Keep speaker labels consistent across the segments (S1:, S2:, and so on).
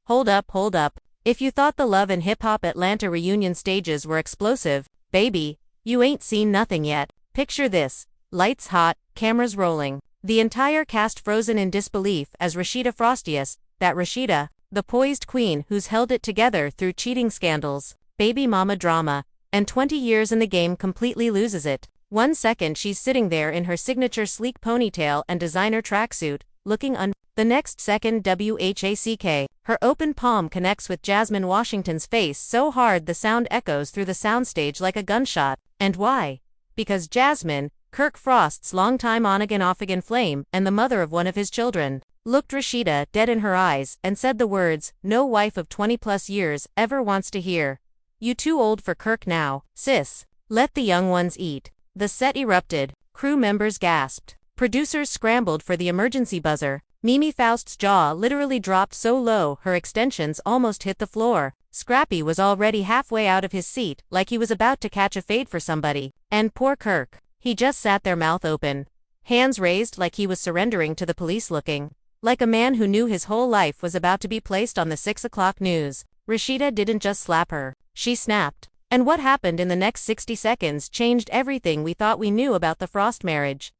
S1: Hold up, hold up. If you thought the Love and Hip Hop Atlanta reunion stages were explosive, baby, you ain't seen nothing yet. Picture this. Lights hot, cameras rolling. The entire cast frozen in disbelief as Rasheeda Frostius, that Rasheeda, the poised queen who's held it together through cheating scandals, baby mama drama, and 20 years in the game completely loses it. 1 second she's sitting there in her signature sleek ponytail and designer tracksuit, looking the next second WHACK. Her open palm connects with Jasmine Washington's face so hard the sound echoes through the soundstage like a gunshot. And why? Because Jasmine, Kirk Frost's longtime on-again off-again flame and the mother of one of his children, looked Rasheeda dead in her eyes and said the words no wife of 20+ years ever wants to hear. You too old for Kirk now, sis. Let the young ones eat. The set erupted. Crew members gasped. Producers scrambled for the emergency buzzer. Mimi Faust's jaw literally dropped so low her extensions almost hit the floor. Scrappy was already halfway out of his seat like he was about to catch a fade for somebody. And poor Kirk. He just sat there mouth open. Hands raised like he was surrendering to the police, looking like a man who knew his whole life was about to be placed on the 6 o'clock news. Rasheeda didn't just slap her. She snapped. And what happened in the next 60 seconds changed everything we thought we knew about the Frost marriage.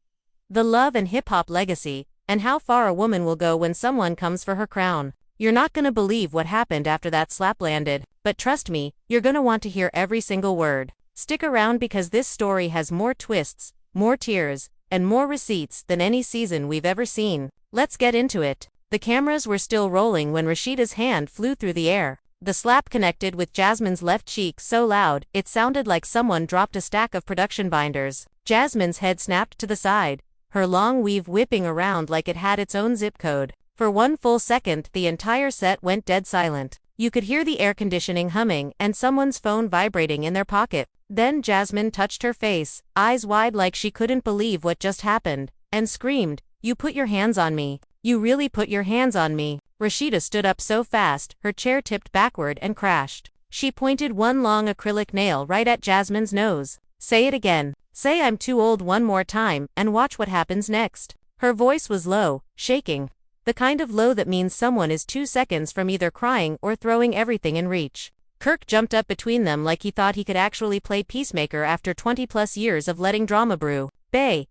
S1: The Love and Hip Hop legacy, and how far a woman will go when someone comes for her crown. You're not gonna believe what happened after that slap landed, but trust me, you're gonna want to hear every single word. Stick around because this story has more twists, more tears, and more receipts than any season we've ever seen. Let's get into it. The cameras were still rolling when Rasheeda's hand flew through the air. The slap connected with Jasmine's left cheek so loud, it sounded like someone dropped a stack of production binders. Jasmine's head snapped to the side, her long weave whipping around like it had its own zip code. For 1 full second, the entire set went dead silent. You could hear the air conditioning humming and someone's phone vibrating in their pocket. Then Jasmine touched her face, eyes wide like she couldn't believe what just happened, and screamed, "You put your hands on me. You really put your hands on me." Rasheeda stood up so fast, her chair tipped backward and crashed. She pointed one long acrylic nail right at Jasmine's nose. "Say it again. Say I'm too old one more time, and watch what happens next." Her voice was low, shaking. The kind of low that means someone is 2 seconds from either crying or throwing everything in reach. Kirk jumped up between them like he thought he could actually play peacemaker after 20+ years of letting drama brew. Bae,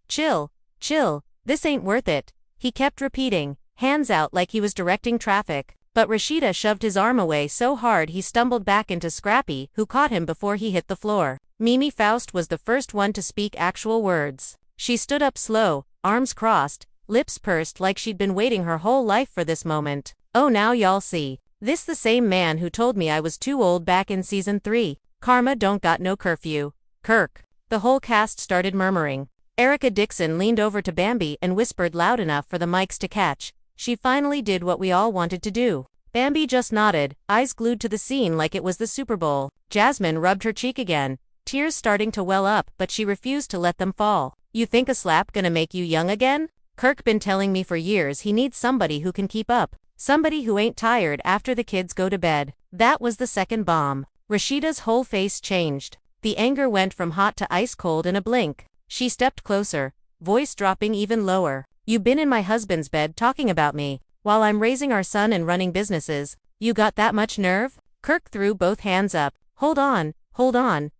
S1: chill, this ain't worth it." He kept repeating, hands out like he was directing traffic. But Rasheeda shoved his arm away so hard he stumbled back into Scrappy, who caught him before he hit the floor. Mimi Faust was the first one to speak actual words. She stood up slow, arms crossed, lips pursed like she'd been waiting her whole life for this moment. "Oh, now y'all see. This the same man who told me I was too old back in season 3. Karma don't got no curfew. Kirk." The whole cast started murmuring. Erica Dixon leaned over to Bambi and whispered loud enough for the mics to catch. She finally did what we all wanted to do. Bambi just nodded, eyes glued to the scene like it was the Super Bowl. Jasmine rubbed her cheek again, tears starting to well up, but she refused to let them fall. "You think a slap gonna make you young again? Kirk been telling me for years he needs somebody who can keep up. Somebody who ain't tired after the kids go to bed." That was the second bomb. Rasheeda's whole face changed. The anger went from hot to ice cold in a blink. She stepped closer, voice dropping even lower. "You been in my husband's bed talking about me, while I'm raising our son and running businesses. You got that much nerve?" Kirk threw both hands up. Hold on.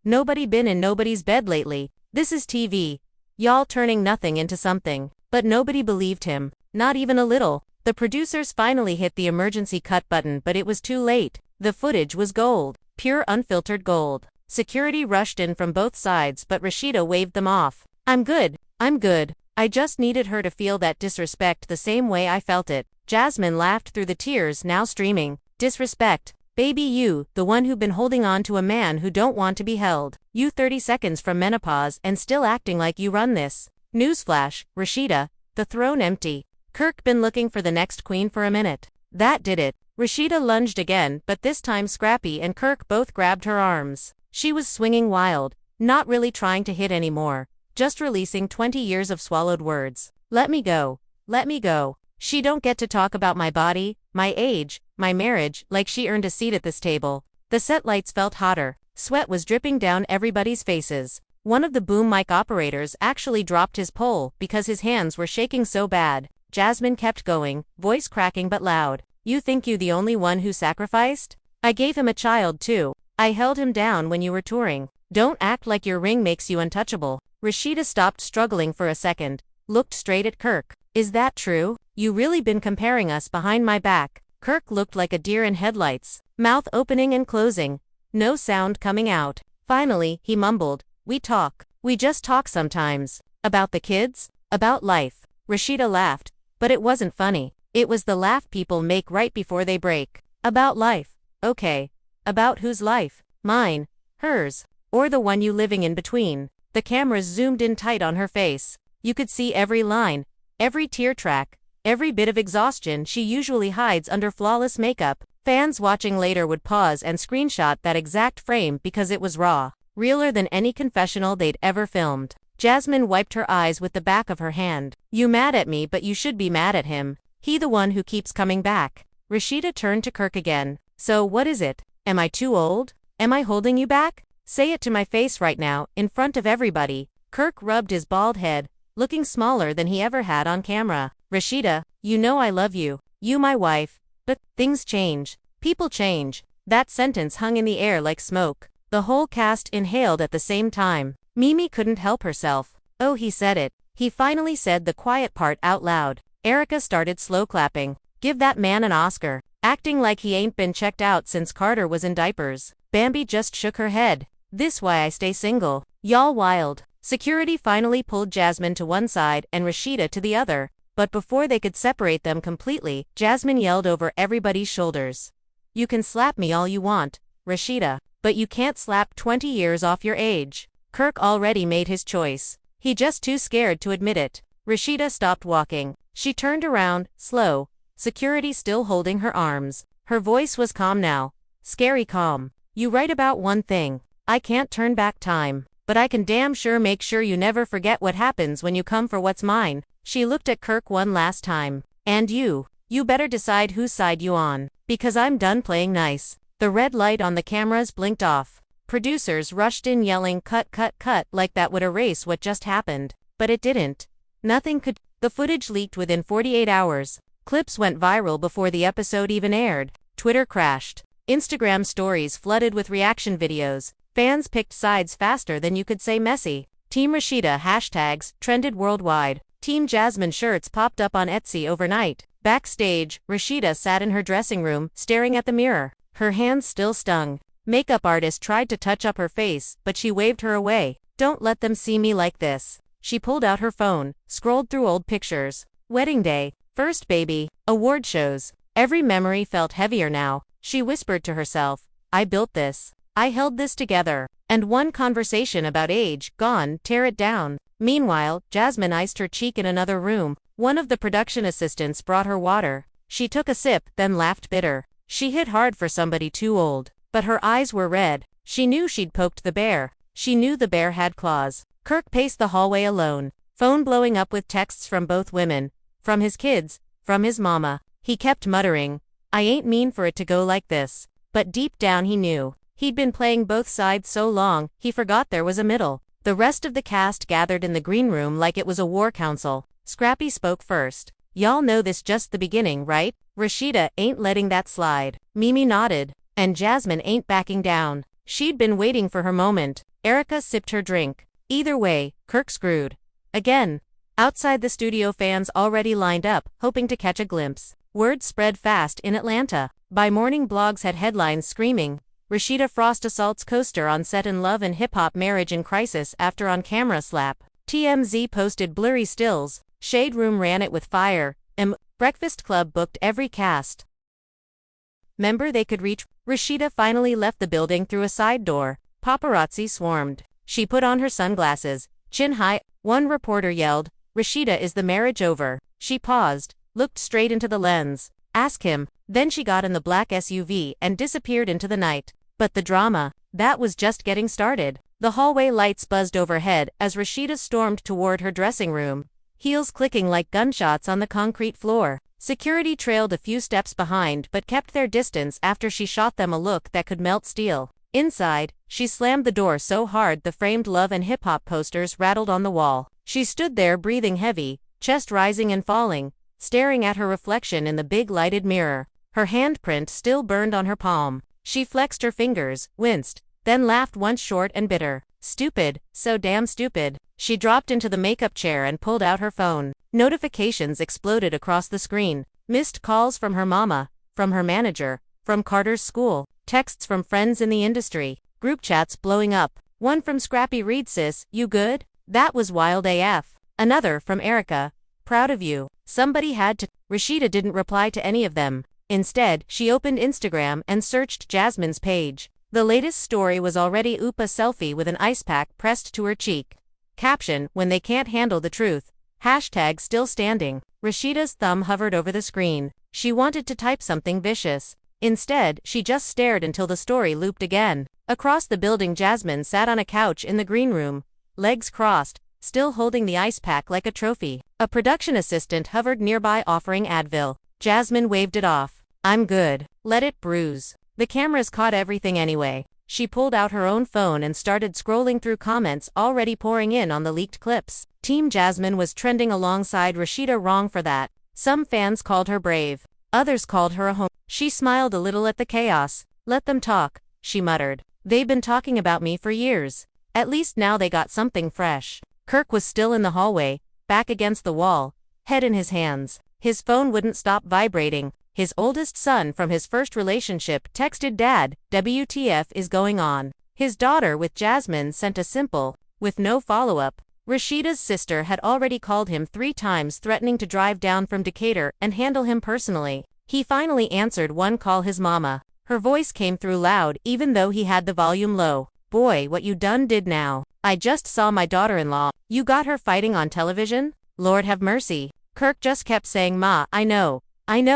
S1: Nobody been in nobody's bed lately. This is TV. Y'all turning nothing into something." But nobody believed him. Not even a little. The producers finally hit the emergency cut button, but it was too late. The footage was gold. Pure unfiltered gold. Security rushed in from both sides, but Rasheeda waved them off. I'm good. I just needed her to feel that disrespect the same way I felt it." Jasmine laughed through the tears now streaming. "Disrespect? Baby, you, the one who been holding on to a man who don't want to be held. You 30 seconds from menopause and still acting like you run this. Newsflash, Rasheeda, the throne empty. Kirk been looking for the next queen for a minute." That did it. Rasheeda lunged again, but this time Scrappy and Kirk both grabbed her arms. She was swinging wild, not really trying to hit anymore, just releasing 20 years of swallowed words. Let me go. She don't get to talk about my body, my age, my marriage, like she earned a seat at this table." The set lights felt hotter. Sweat was dripping down everybody's faces. One of the boom mic operators actually dropped his pole because his hands were shaking so bad. Jasmine kept going, voice cracking but loud. You think you the only one who sacrificed? I gave him a child too. I held him down when you were touring. Don't act like your ring makes you untouchable. Rasheeda stopped struggling for a second, looked straight at Kirk. Is that true? You really been comparing us behind my back? Kirk looked like a deer in headlights, mouth opening and closing, no sound coming out. Finally, he mumbled, we talk. We just talk sometimes. About the kids? About life. Rasheeda laughed, but it wasn't funny. It was the laugh people make right before they break. About life. Okay. About whose life? Mine. Hers. Or the one you living in between. The cameras zoomed in tight on her face. You could see every line, every tear track, every bit of exhaustion she usually hides under flawless makeup. Fans watching later would pause and screenshot that exact frame because it was raw, realer than any confessional they'd ever filmed. Jasmine wiped her eyes with the back of her hand. You mad at me, but you should be mad at him. He the one who keeps coming back. Rasheeda turned to Kirk again. So what is it? Am I too old? Am I holding you back? Say it to my face right now, in front of everybody. Kirk rubbed his bald head, looking smaller than he ever had on camera. Rasheeda, you know I love you. You my wife. But things change. People change. That sentence hung in the air like smoke. The whole cast inhaled at the same time. Mimi couldn't help herself. Oh, he said it. He finally said the quiet part out loud. Erica started slow clapping. Give that man an Oscar. Acting like he ain't been checked out since Carter was in diapers. Bambi just shook her head. This why I stay single. Y'all wild. Security finally pulled Jasmine to one side and Rasheeda to the other. But before they could separate them completely, Jasmine yelled over everybody's shoulders. You can slap me all you want, Rasheeda, but you can't slap 20 years off your age. Kirk already made his choice. He just too scared to admit it. Rasheeda stopped walking. She turned around, slow, security still holding her arms. Her voice was calm now. Scary calm. You right about one thing. I can't turn back time. But I can damn sure make sure you never forget what happens when you come for what's mine. She looked at Kirk one last time. And you better decide whose side you on. Because I'm done playing nice. The red light on the cameras blinked off. Producers rushed in yelling cut cut cut like that would erase what just happened. But it didn't. Nothing could. The footage leaked within 48 hours. Clips went viral before the episode even aired. Twitter crashed. Instagram stories flooded with reaction videos. Fans picked sides faster than you could say messy. Team Rasheeda hashtags trended worldwide. Team Jasmine shirts popped up on Etsy overnight. Backstage, Rasheeda sat in her dressing room, staring at the mirror. Her hands still stung. Makeup artist tried to touch up her face, but she waved her away. Don't let them see me like this. She pulled out her phone, scrolled through old pictures. Wedding day, first baby, award shows. Every memory felt heavier now. She whispered to herself, I built this. I held this together. And one conversation about age, gone, tear it down. Meanwhile, Jasmine iced her cheek in another room. One of the production assistants brought her water. She took a sip, then laughed bitter. She hit hard for somebody too old. But her eyes were red. She knew she'd poked the bear. She knew the bear had claws. Kirk paced the hallway alone. Phone blowing up with texts from both women. From his kids. From his mama. He kept muttering, I ain't mean for it to go like this. But deep down he knew. He'd been playing both sides so long, he forgot there was a middle. The rest of the cast gathered in the green room like it was a war council. Scrappy spoke first. Y'all know this just the beginning, right? Rasheeda ain't letting that slide. Mimi nodded. And Jasmine ain't backing down. She'd been waiting for her moment. Erica sipped her drink. Either way, Kirk screwed. Again. Outside the studio, fans already lined up, hoping to catch a glimpse. Word spread fast in Atlanta. By morning, blogs had headlines screaming, Rasheeda Frost assaults coaster on set in Love and Hip Hop Marriage in Crisis after on-camera slap. TMZ posted blurry stills. Shade Room ran it with fire. Breakfast Club booked every cast member they could reach. Rasheeda finally left the building through a side door. Paparazzi swarmed. She put on her sunglasses, chin high. One reporter yelled, Rasheeda, is the marriage over? She paused, looked straight into the lens. Ask him. Then she got in the black SUV and disappeared into the night. But the drama, that was just getting started. The hallway lights buzzed overhead as Rasheeda stormed toward her dressing room, heels clicking like gunshots on the concrete floor. Security trailed a few steps behind but kept their distance after she shot them a look that could melt steel. Inside, she slammed the door so hard the framed Love and Hip Hop posters rattled on the wall. She stood there breathing heavy, chest rising and falling, staring at her reflection in the big lighted mirror. Her handprint still burned on her palm. She flexed her fingers, winced, then laughed once short and bitter. Stupid, so damn stupid. She dropped into the makeup chair and pulled out her phone. Notifications exploded across the screen. Missed calls from her mama, from her manager, from Carter's school, texts from friends in the industry, group chats blowing up. One from Scrappy Reed, sis, you good? That was wild AF. Another from Erica, proud of you. Somebody had to. Rasheeda didn't reply to any of them. Instead, she opened Instagram and searched Jasmine's page. The latest story was already a selfie with an ice pack pressed to her cheek. Caption, when they can't handle the truth. Hashtag still standing. Rasheeda's thumb hovered over the screen. She wanted to type something vicious. Instead, she just stared until the story looped again. Across the building, Jasmine sat on a couch in the green room, legs crossed, still holding the ice pack like a trophy. A production assistant hovered nearby offering Advil. Jasmine waved it off. I'm good. Let it bruise. The cameras caught everything anyway. She pulled out her own phone and started scrolling through comments already pouring in on the leaked clips. Team Jasmine was trending alongside Rasheeda. Wrong for that. Some fans called her brave. Others called her a home. She smiled a little at the chaos. Let them talk, she muttered. They've been talking about me for years. At least now they got something fresh. Kirk was still in the hallway, back against the wall, head in his hands. His phone wouldn't stop vibrating. His oldest son from his first relationship texted Dad, WTF is going on. His daughter with Jasmine sent a simple, with no follow-up. Rasheeda's sister had already called him 3 times threatening to drive down from Decatur and handle him personally. He finally answered one call, his mama. Her voice came through loud even though he had the volume low. Boy, what you done did now. I just saw my daughter-in-law. You got her fighting on television? Lord have mercy. Kirk just kept saying ma, I know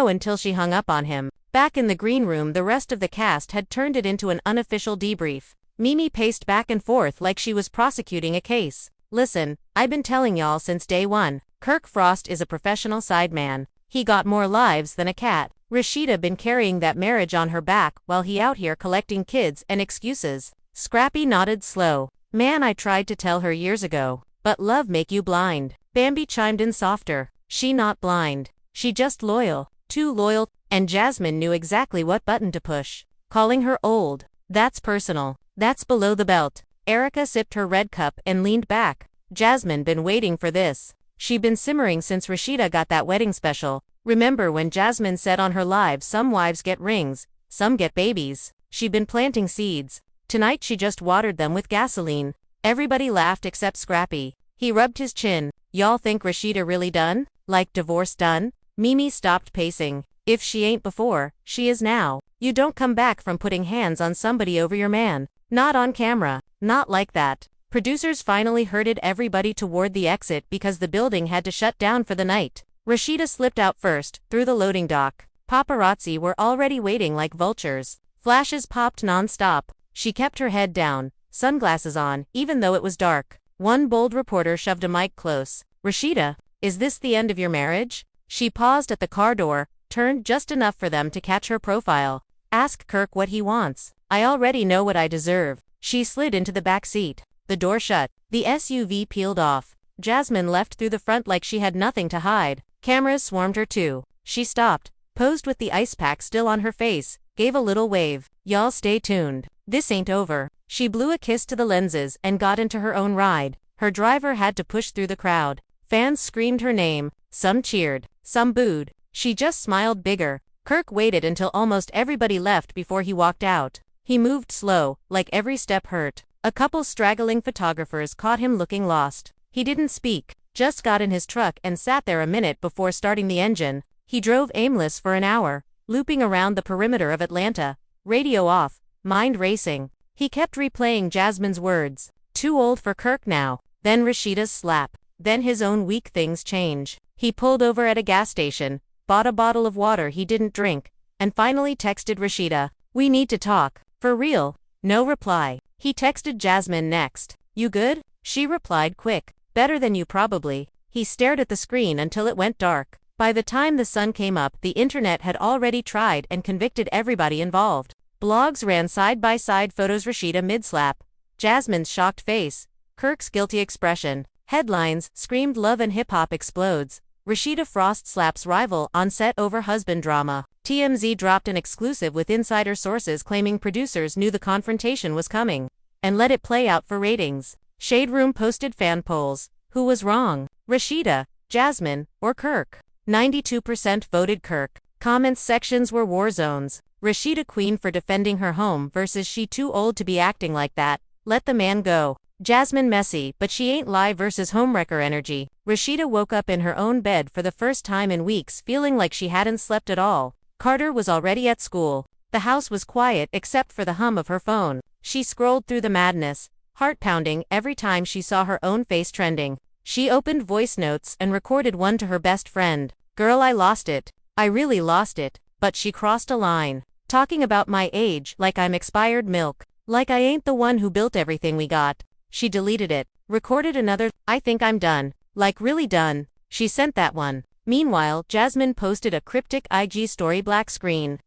S1: until she hung up on him. Back in the green room, the rest of the cast had turned it into an unofficial debrief. Mimi paced back and forth like she was prosecuting a case. Listen, I've been telling y'all since day one. Kirk Frost is a professional sideman. He got more lives than a cat. Rasheeda been carrying that marriage on her back while he out here collecting kids and excuses. Scrappy nodded slow. Man, I tried to tell her years ago. But love make you blind. Bambi chimed in softer. She not blind. She just loyal. Too loyal. And Jasmine knew exactly what button to push. Calling her old. That's personal. That's below the belt. Erica sipped her red cup and leaned back. Jasmine been waiting for this. She been simmering since Rasheeda got that wedding special. Remember when Jasmine said on her live, some wives get rings, some get babies. She been planting seeds. Tonight she just watered them with gasoline. Everybody laughed except Scrappy. He rubbed his chin. Y'all think Rasheeda really done? Like divorce done? Mimi stopped pacing. If she ain't before, she is now. You don't come back from putting hands on somebody over your man. Not on camera. Not like that. Producers finally herded everybody toward the exit because the building had to shut down for the night. Rasheeda slipped out first, through the loading dock. Paparazzi were already waiting like vultures. Flashes popped non-stop. She kept her head down, sunglasses on, even though it was dark. One bold reporter shoved a mic close. Rasheeda, is this the end of your marriage? She paused at the car door, turned just enough for them to catch her profile. Ask Kirk what he wants. I already know what I deserve. She slid into the back seat. The door shut. The SUV peeled off. Jasmine left through the front like she had nothing to hide. Cameras swarmed her too. She stopped, posed with the ice pack still on her face, gave a little wave. Y'all stay tuned. This ain't over. She blew a kiss to the lenses and got into her own ride. Her driver had to push through the crowd. Fans screamed her name. Some cheered. Some booed. She just smiled bigger. Kirk waited until almost everybody left before he walked out. He moved slow, like every step hurt. A couple straggling photographers caught him looking lost. He didn't speak, just got in his truck and sat there a minute before starting the engine. He drove aimless for an hour, looping around the perimeter of Atlanta, radio off, mind racing. He kept replaying Jasmine's words. Too old for Kirk now. Then Rasheeda's slap. Then his own weak things change. He pulled over at a gas station, bought a bottle of water he didn't drink, and finally texted Rasheeda. We need to talk. For real. No reply. He texted Jasmine next. You good? She replied quick. Better than you probably. He stared at the screen until it went dark. By the time the sun came up, the internet had already tried and convicted everybody involved. Blogs ran side-by-side photos, Rasheeda mid-slap, Jasmine's shocked face, Kirk's guilty expression. Headlines screamed love and hip-hop explodes. Rasheeda Frost slaps rival on set over husband drama. TMZ dropped an exclusive with insider sources claiming producers knew the confrontation was coming and let it play out for ratings. Shade Room posted fan polls. Who was wrong? Rasheeda, Jasmine, or Kirk? 92% voted Kirk. Comments sections were war zones. Rasheeda queen for defending her home versus she too old to be acting like that. Let the man go. Jasmine messy, but she ain't lie versus homewrecker energy. Rasheeda woke up in her own bed for the first time in weeks feeling like she hadn't slept at all. Carter was already at school. The house was quiet except for the hum of her phone. She scrolled through the madness, heart pounding every time she saw her own face trending. She opened voice notes and recorded one to her best friend. Girl, I lost it. I really lost it. But she crossed a line. Talking about my age like I'm expired milk. Like I ain't the one who built everything we got. She deleted it. Recorded another, I think I'm done. Like really done. She sent that one. Meanwhile, Jasmine posted a cryptic IG story black screen.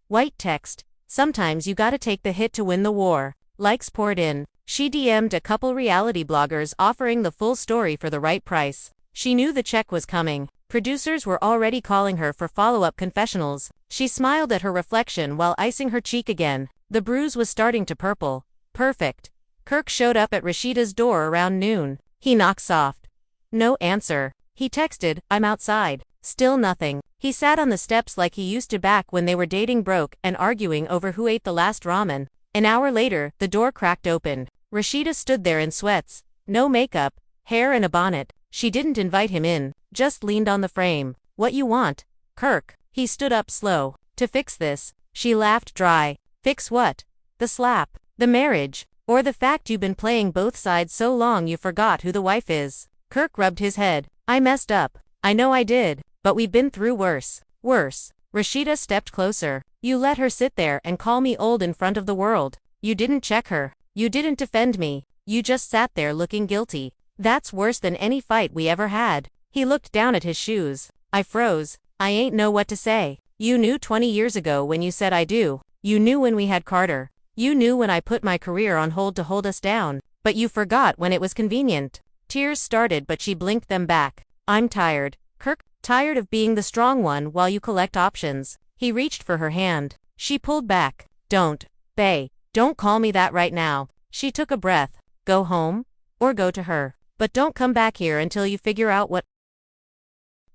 S1: White text. Sometimes you gotta take the hit to win the war. Likes poured in. She DM'd a couple reality bloggers offering the full story for the right price. She knew the check was coming. Producers were already calling her for follow-up confessionals. She smiled at her reflection while icing her cheek again. The bruise was starting to purple. Perfect. Kirk showed up at Rasheeda's door around noon. He knocked soft. No answer. He texted, I'm outside. Still nothing. He sat on the steps like he used to back when they were dating broke and arguing over who ate the last ramen. An hour later, the door cracked open. Rasheeda stood there in sweats. No makeup, hair and a bonnet. She didn't invite him in, just leaned on the frame. What you want? Kirk. He stood up slow. To fix this. She laughed dry. Fix what? The slap. The marriage. Or the fact you've been playing both sides so long you forgot who the wife is. Kirk rubbed his head. I messed up. I know I did. But we've been through worse. Worse. Rasheeda stepped closer. You let her sit there and call me old in front of the world. You didn't check her. You didn't defend me. You just sat there looking guilty. That's worse than any fight we ever had. He looked down at his shoes. I froze. I ain't know what to say. You knew 20 years ago when you said I do. You knew when we had Carter. You knew when I put my career on hold to hold us down. But you forgot when it was convenient. Tears started but she blinked them back. I'm tired. Kirk, tired of being the strong one while you collect options. He reached for her hand. She pulled back. Don't. Bae. Don't call me that right now. She took a breath. Go home? Or go to her. But don't come back here until you figure out what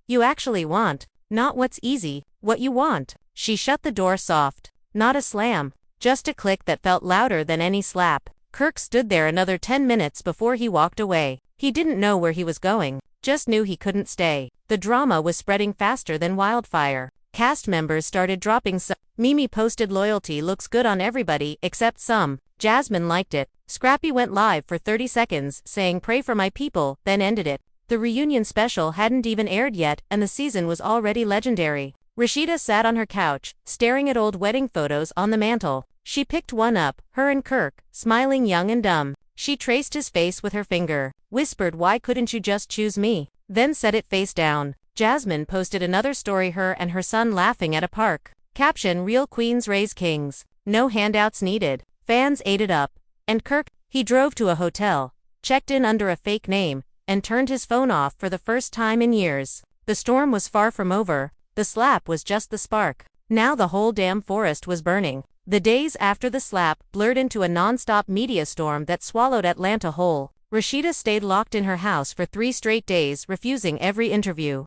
S1: you actually want. Not what's easy, what you want. She shut the door soft. Not a slam. Just a click that felt louder than any slap. Kirk stood there another 10 minutes before he walked away. He didn't know where he was going. Just knew he couldn't stay. The drama was spreading faster than wildfire. Cast members started dropping some. Mimi posted loyalty looks good on everybody except some. Jasmine liked it. Scrappy went live for 30 seconds, saying pray for my people, then ended it. The reunion special hadn't even aired yet, and the season was already legendary. Rasheeda sat on her couch, staring at old wedding photos on the mantle. She picked one up, her and Kirk, smiling young and dumb. She traced his face with her finger, whispered why couldn't you just choose me, then set it face down. Jasmine posted another story her and her son laughing at a park. Caption real queens raise kings. No handouts needed. Fans ate it up. And Kirk, he drove to a hotel, checked in under a fake name, and turned his phone off for the first time in years. The storm was far from over. The slap was just the spark. Now the whole damn forest was burning. The days after the slap blurred into a non-stop media storm that swallowed Atlanta whole. Rasheeda stayed locked in her house for 3 straight days, refusing every interview.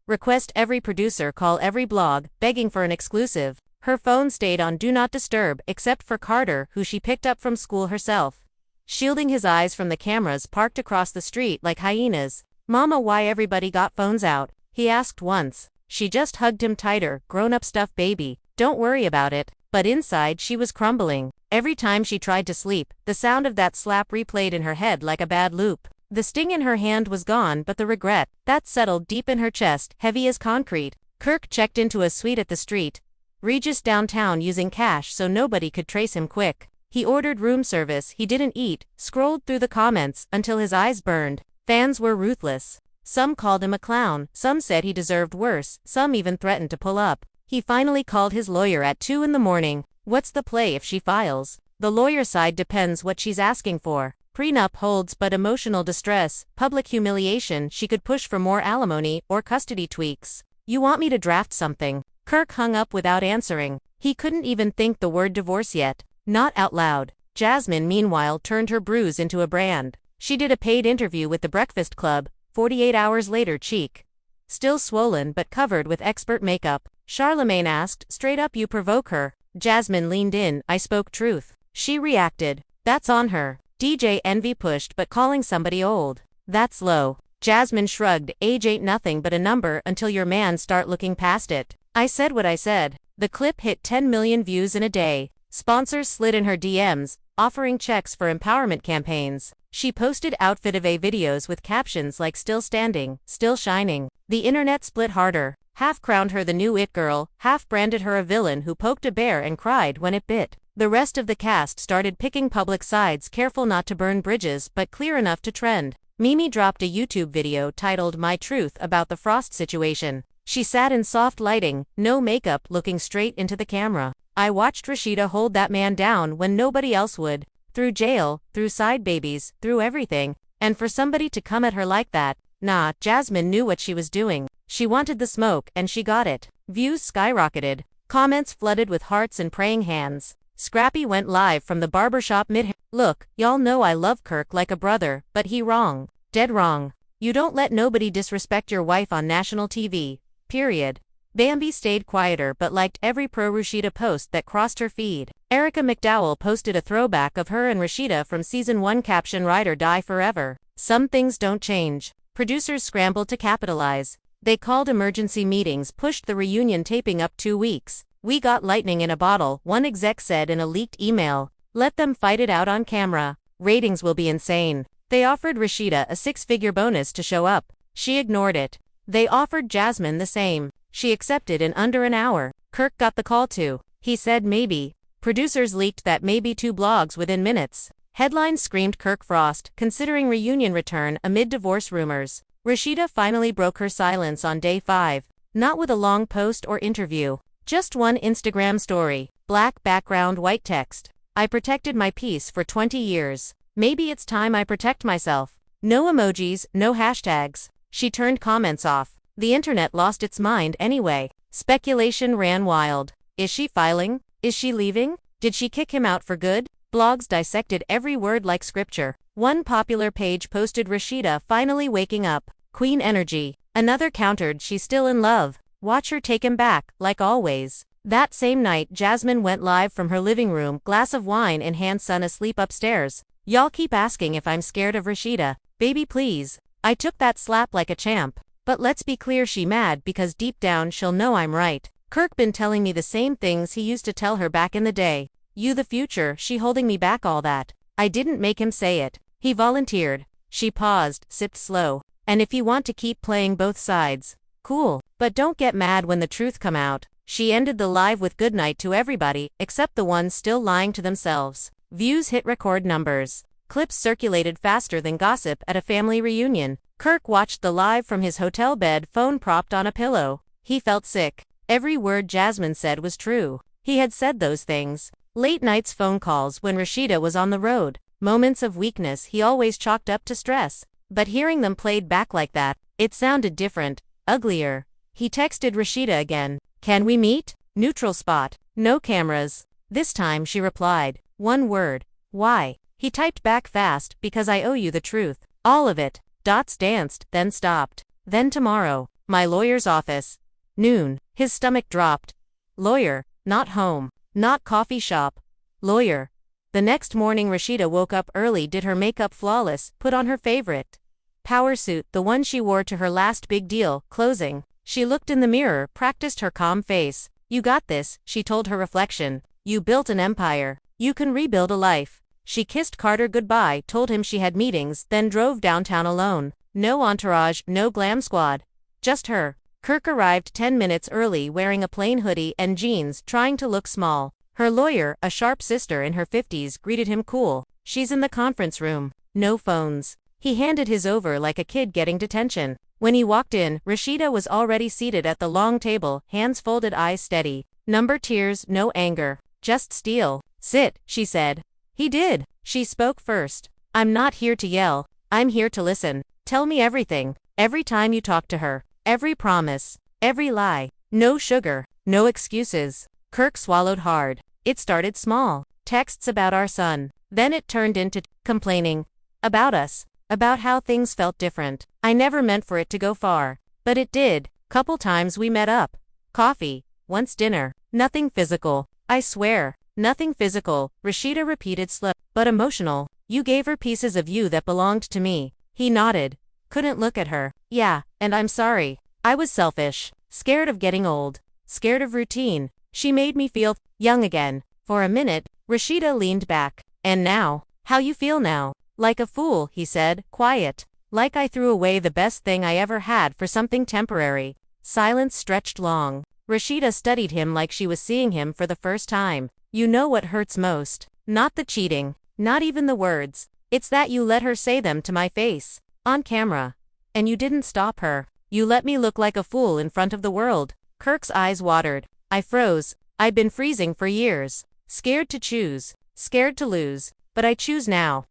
S1: Request every producer, call every blog, begging for an exclusive. Her phone stayed on Do Not Disturb except for Carter, who she picked up from school herself. Shielding his eyes from the cameras parked across the street like hyenas. Mama, why everybody got phones out? He asked once. She just hugged him tighter. Grown-up stuff, baby. Don't worry about it. But inside she was crumbling. Every time she tried to sleep, the sound of that slap replayed in her head like a bad loop. The sting in her hand was gone, but the regret, that settled deep in her chest, heavy as concrete. Kirk checked into a suite at the street Regis downtown using cash so nobody could trace him quick. He ordered room service he didn't eat, scrolled through the comments until his eyes burned. Fans were ruthless. Some called him a clown, some said he deserved worse, some even threatened to pull up. He finally called his lawyer at 2 in the morning. What's the play if she files? The lawyer side depends what she's asking for. Prenup holds but emotional distress, public humiliation, she could push for more alimony or custody tweaks. You want me to draft something? Kirk hung up without answering. He couldn't even think the word divorce yet. Not out loud. Jasmine, meanwhile, turned her bruise into a brand. She did a paid interview with the Breakfast Club. 48 hours later, cheek still swollen but covered with expert makeup. Charlemagne asked, straight up, you provoke her. Jasmine leaned in, I spoke truth. She reacted, that's on her. DJ Envy pushed, but calling somebody old, that's low. Jasmine shrugged, age ain't nothing but a number until your man start looking past it. I said what I said. The clip hit 10 million views in a day. Sponsors slid in her DMs, offering checks for empowerment campaigns. She posted outfit of A videos with captions like still standing, still shining. The internet split harder. Half crowned her the new it girl, half branded her a villain who poked a bear and cried when it bit. The rest of the cast started picking public sides, careful not to burn bridges but clear enough to trend. Mimi dropped a YouTube video titled My Truth about the Frost situation. She sat in soft lighting, no makeup, looking straight into the camera. I watched Rasheeda hold that man down when nobody else would. Through jail, through side babies, through everything. And for somebody to come at her like that, nah. Jasmine knew what she was doing. She wanted the smoke and she got it. Views skyrocketed. Comments flooded with hearts and praying hands. Scrappy went live from the barbershop mid. Look, y'all know I love Kirk like a brother, but he wrong. Dead wrong. You don't let nobody disrespect your wife on national TV. Period. Bambi stayed quieter but liked every pro-Rasheeda post that crossed her feed. Erica McDowell posted a throwback of her and Rasheeda from season 1, caption ride or die forever. Some things don't change. Producers scrambled to capitalize. They called emergency meetings, pushed the reunion taping up 2 weeks. We got lightning in a bottle, one exec said in a leaked email. Let them fight it out on camera. Ratings will be insane. They offered Rasheeda a 6-figure bonus to show up. She ignored it. They offered Jasmine the same. She accepted in under an hour. Kirk got the call too. He said maybe. Producers leaked that maybe 2 blogs within minutes. Headlines screamed Kirk Frost, considering reunion return amid divorce rumors. Rasheeda finally broke her silence on day 5. Not with a long post or interview. Just one Instagram story. Black background, white text. I protected my peace for 20 years. Maybe it's time I protect myself. No emojis, no hashtags. She turned comments off. The internet lost its mind anyway. Speculation ran wild. Is she filing? Is she leaving? Did she kick him out for good? Blogs dissected every word like scripture. One popular page posted Rasheeda finally waking up. Queen energy. Another countered she's still in love. Watch her take him back, like always. That same night, Jasmine went live from her living room, glass of wine in hand, son asleep upstairs. Y'all keep asking if I'm scared of Rasheeda. Baby please. I took that slap like a champ. But let's be clear, she mad because deep down she'll know I'm right. Kirk been telling me the same things he used to tell her back in the day. You the future, she holding me back all that. I didn't make him say it. He volunteered. She paused, sipped slow. And if you want to keep playing both sides, cool. But don't get mad when the truth come out. She ended the live with good night to everybody, except the ones still lying to themselves. Views hit record numbers. Clips circulated faster than gossip at a family reunion. Kirk watched the live from his hotel bed, phone propped on a pillow. He felt sick. Every word Jasmine said was true. He had said those things. Late nights phone calls when Rasheeda was on the road. Moments of weakness he always chalked up to stress. But hearing them played back like that, it sounded different, uglier. He texted Rasheeda again. Can we meet? Neutral spot. No cameras. This time she replied. One word. Why? He typed back fast, because I owe you the truth. All of it. Dots danced, then stopped. Then tomorrow. My lawyer's office. Noon. His stomach dropped. Lawyer. Not home. Not coffee shop. Lawyer. The next morning Rasheeda woke up early, did her makeup flawless, put on her favorite power suit, the one she wore to her last big deal, closing. She looked in the mirror, practiced her calm face. You got this, she told her reflection. You built an empire. You can rebuild a life. She kissed Carter goodbye, told him she had meetings, then drove downtown alone. No entourage, no glam squad. Just her. Kirk arrived 10 minutes early wearing a plain hoodie and jeans, trying to look small. Her lawyer, a sharp sister in her 50s, greeted him cool. She's in the conference room. No phones. He handed his over like a kid getting detention. When he walked in, Rasheeda was already seated at the long table, hands folded, eyes steady. Number tears, no anger. Just steel. Sit, she said. He did. She spoke first. I'm not here to yell. I'm here to listen. Tell me everything. Every time you talk to her. Every promise. Every lie. No sugar. No excuses. Kirk swallowed hard. It started small. Texts about our son. Then it turned into complaining. About us. About how things felt different. I never meant for it to go far. But it did. Couple times we met up. Coffee. Once dinner. Nothing physical. I swear. Nothing physical, Rasheeda repeated slow, but emotional. You gave her pieces of you that belonged to me. He nodded. Couldn't look at her. Yeah, and I'm sorry. I was selfish. Scared of getting old. Scared of routine. She made me feel young again. For a minute, Rasheeda leaned back. And now? How you feel now? Like a fool, he said, quiet. Like I threw away the best thing I ever had for something temporary. Silence stretched long. Rasheeda studied him like she was seeing him for the first time. You know what hurts most? Not the cheating. Not even the words. It's that you let her say them to my face. On camera. And you didn't stop her. You let me look like a fool in front of the world. Kirk's eyes watered. I froze. I'd been freezing for years. Scared to choose. Scared to lose. But I choose now.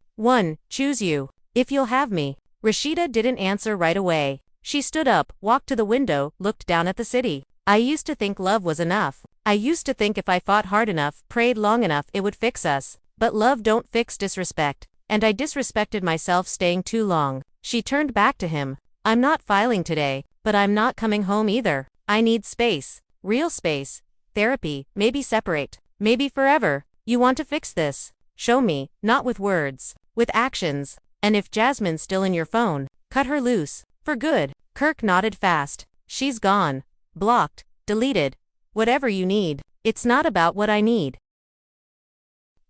S1: Choose you. If you'll have me. Rasheeda didn't answer right away. She stood up, walked to the window, looked down at the city. I used to think love was enough. I used to think if I fought hard enough, prayed long enough, it would fix us. But love don't fix disrespect. And I disrespected myself staying too long. She turned back to him. I'm not filing today, but I'm not coming home either. I need space. Real space. Therapy, maybe separate. Maybe forever. You want to fix this? Show me, not with words. With actions. And if Jasmine's still in your phone, cut her loose. For good. Kirk nodded fast. She's gone. Blocked. Deleted. Whatever you need. It's not about what I need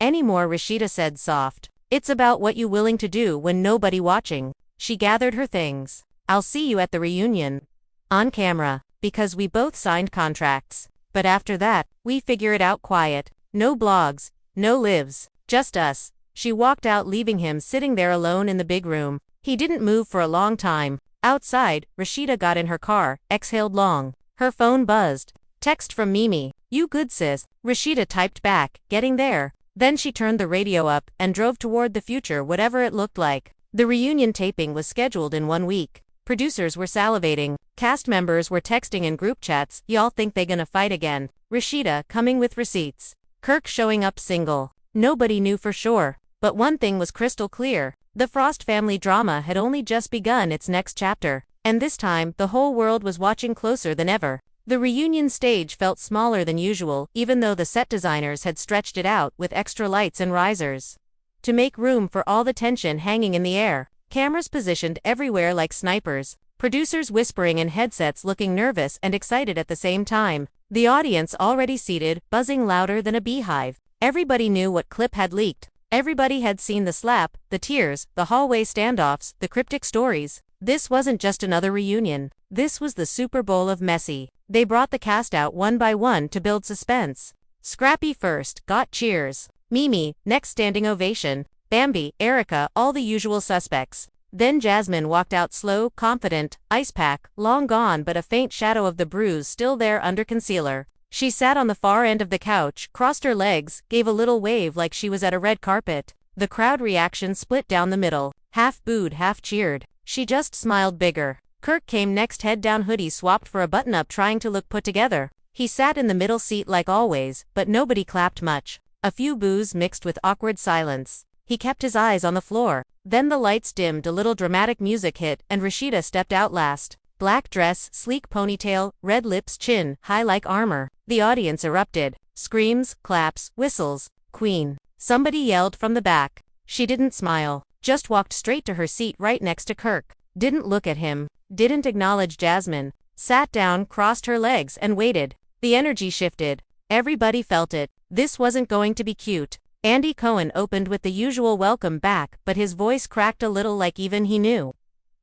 S1: anymore, Rasheeda said soft. It's about what you willing to do when nobody watching. She gathered her things. I'll see you at the reunion. On camera. Because we both signed contracts. But after that, we figure it out quiet. No blogs. No lives. Just us. She walked out, leaving him sitting there alone in the big room. He didn't move for a long time. Outside, Rasheeda got in her car, exhaled long. Her phone buzzed. Text from Mimi. You good sis, Rasheeda typed back, getting there. Then she turned the radio up and drove toward the future, whatever it looked like. The reunion taping was scheduled in 1 week. Producers were salivating. Cast members were texting in group chats. Y'all think they gonna fight again? Rasheeda coming with receipts. Kirk showing up single. Nobody knew for sure. But one thing was crystal clear. The Frost family drama had only just begun its next chapter. And this time, the whole world was watching closer than ever. The reunion stage felt smaller than usual, even though the set designers had stretched it out with extra lights and risers. To make room for all the tension hanging in the air. Cameras positioned everywhere like snipers. Producers whispering in headsets, looking nervous and excited at the same time. The audience already seated, buzzing louder than a beehive. Everybody knew what clip had leaked. Everybody had seen the slap, the tears, the hallway standoffs, the cryptic stories. This wasn't just another reunion. This was the Super Bowl of messy. They brought the cast out one by one to build suspense. Scrappy first, got cheers. Mimi, next standing ovation. Bambi, Erica, all the usual suspects. Then Jasmine walked out slow, confident, ice pack, long gone but a faint shadow of the bruise still there under concealer. She sat on the far end of the couch, crossed her legs, gave a little wave like she was at a red carpet. The crowd reaction split down the middle. Half booed, half cheered. She just smiled bigger. Kirk came next, head down, hoodie swapped for a button-up, trying to look put together. He sat in the middle seat like always, but nobody clapped much. A few boos mixed with awkward silence. He kept his eyes on the floor. Then the lights dimmed, a little dramatic music hit, and Rasheeda stepped out last. Black dress, sleek ponytail, red lips, chin, high like armor. The audience erupted. Screams, claps, whistles. Queen. Somebody yelled from the back. She didn't smile. Just walked straight to her seat right next to Kirk. Didn't look at him. Didn't acknowledge Jasmine. Sat down, crossed her legs, and waited. The energy shifted. Everybody felt it. This wasn't going to be cute. Andy Cohen opened with the usual welcome back, but his voice cracked a little like even he knew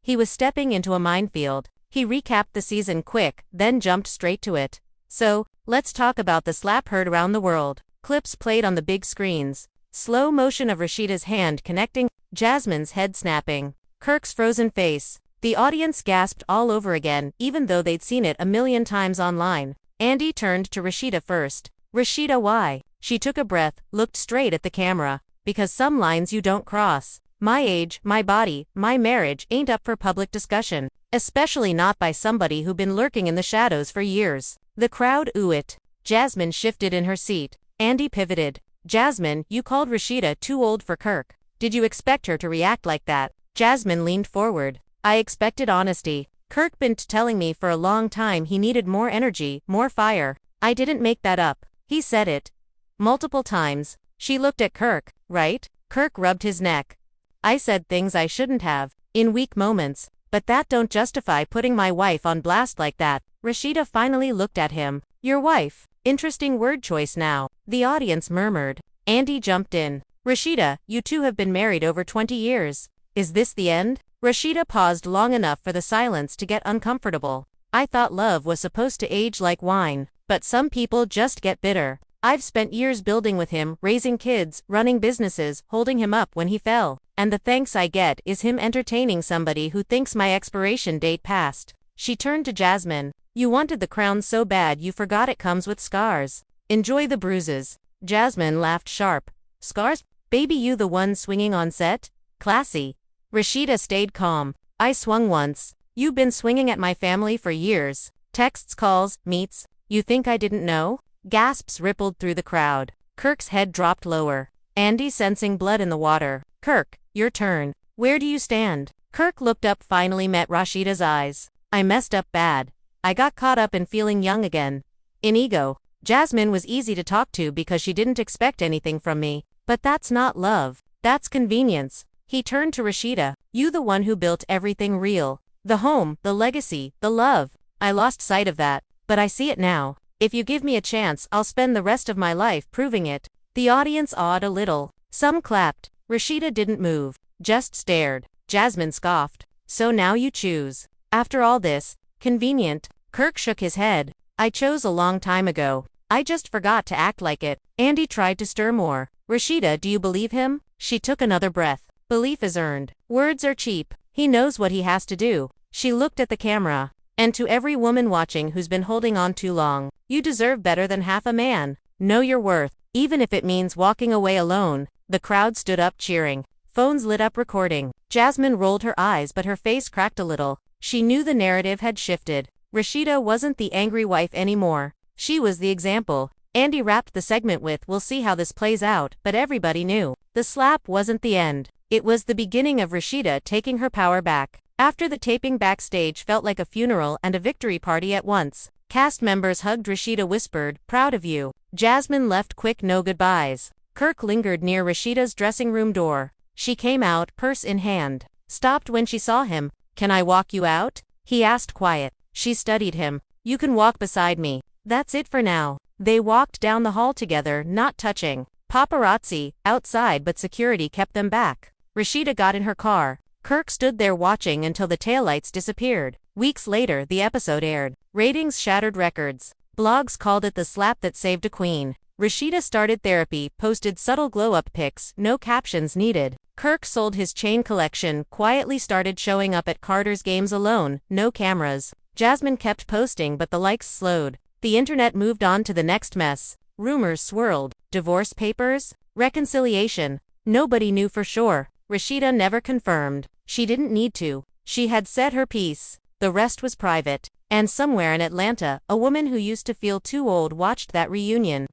S1: he was stepping into a minefield. He recapped the season quick, then jumped straight to it. So, let's talk about the slap heard around the world. Clips played on the big screens. Slow motion of Rasheeda's hand connecting, Jasmine's head snapping, Kirk's frozen face. The audience gasped all over again, even though they'd seen it a million times online. Andy turned to Rasheeda first. Rasheeda, why? She took a breath, looked straight at the camera. Because some lines you don't cross. My age, my body, my marriage ain't up for public discussion. Especially not by somebody who'd been lurking in the shadows for years. The crowd oohed. Jasmine shifted in her seat. Andy pivoted. Jasmine, you called Rasheeda too old for Kirk. Did you expect her to react like that? Jasmine leaned forward. I expected honesty. Kirk been telling me for a long time he needed more energy, more fire. I didn't make that up. He said it multiple times. She looked at Kirk, right? Kirk rubbed his neck. I said things I shouldn't have, in weak moments, but that don't justify putting my wife on blast like that. Rasheeda finally looked at him. Your wife? Interesting word choice now. The audience murmured. Andy jumped in. Rasheeda, you two have been married over 20 years. Is this the end? Rasheeda paused long enough for the silence to get uncomfortable. I thought love was supposed to age like wine, but some people just get bitter. I've spent years building with him, raising kids, running businesses, holding him up when he fell, and the thanks I get is him entertaining somebody who thinks my expiration date passed. She turned to Jasmine. You wanted the crown so bad you forgot it comes with scars. Enjoy the bruises. Jasmine laughed sharp. Scars? Baby, you the one swinging on set? Classy. Rasheeda stayed calm. I swung once. You've been swinging at my family for years. Texts, calls, meets. You think I didn't know? Gasps rippled through the crowd. Kirk's head dropped lower. Andy sensing blood in the water. Kirk, your turn. Where do you stand? Kirk looked up, finally met Rasheeda's eyes. I messed up bad. I got caught up in feeling young again. In ego. Jasmine was easy to talk to because she didn't expect anything from me. But that's not love. That's convenience. He turned to Rasheeda. You the one who built everything real. The home, the legacy, the love. I lost sight of that, but I see it now. If you give me a chance, I'll spend the rest of my life proving it. The audience awed a little. Some clapped. Rasheeda didn't move, just stared. Jasmine scoffed. So now you choose. After all this, convenient. Kirk shook his head. I chose a long time ago. I just forgot to act like it. Andy tried to stir more. Rasheeda, do you believe him? She took another breath. Belief is earned. Words are cheap. He knows what he has to do. She looked at the camera. And to every woman watching who's been holding on too long, you deserve better than half a man. Know your worth, even if it means walking away alone. The crowd stood up cheering. Phones lit up recording. Jasmine rolled her eyes, but her face cracked a little. She knew the narrative had shifted. Rasheeda wasn't the angry wife anymore. She was the example. Andy wrapped the segment with, we'll see how this plays out, but everybody knew. The slap wasn't the end. It was the beginning of Rasheeda taking her power back. After the taping, backstage felt like a funeral and a victory party at once. Cast members hugged Rasheeda, whispered, proud of you. Jasmine left quick no goodbyes. Kirk lingered near Rasheeda's dressing room door. She came out, purse in hand. Stopped when she saw him. Can I walk you out? He asked quiet. She studied him. You can walk beside me. That's it for now. They walked down the hall together, not touching. Paparazzi, outside, but security kept them back. Rasheeda got in her car. Kirk stood there watching until the taillights disappeared. Weeks later, the episode aired. Ratings shattered records. Blogs called it the slap that saved a queen. Rasheeda started therapy, posted subtle glow-up pics, no captions needed. Kirk sold his chain collection, quietly started showing up at Carter's games alone, no cameras. Jasmine kept posting, but the likes slowed. The internet moved on to the next mess. Rumors swirled. Divorce papers? Reconciliation? Nobody knew for sure. Rasheeda never confirmed. She didn't need to. She had said her piece. The rest was private. And somewhere in Atlanta, a woman who used to feel too old watched that reunion.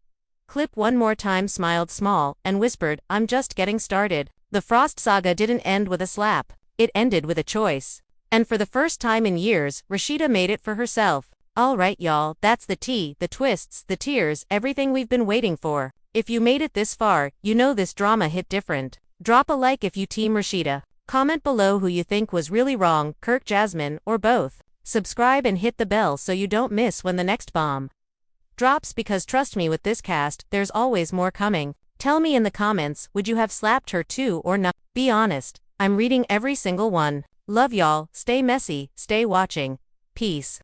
S1: Clip one more time, smiled small, and whispered, I'm just getting started. The Frost saga didn't end with a slap. It ended with a choice. And for the first time in years, Rasheeda made it for herself. Alright y'all, that's the tea, the twists, the tears, everything we've been waiting for. If you made it this far, you know this drama hit different. Drop a like if you team Rasheeda. Comment below who you think was really wrong, Kirk, Jasmine, or both. Subscribe and hit the bell so you don't miss when the next bomb drops, because trust me, with this cast, there's always more coming. Tell me in the comments, would you have slapped her too or not? Be honest. I'm reading every single one. Love y'all, stay messy, stay watching. Peace.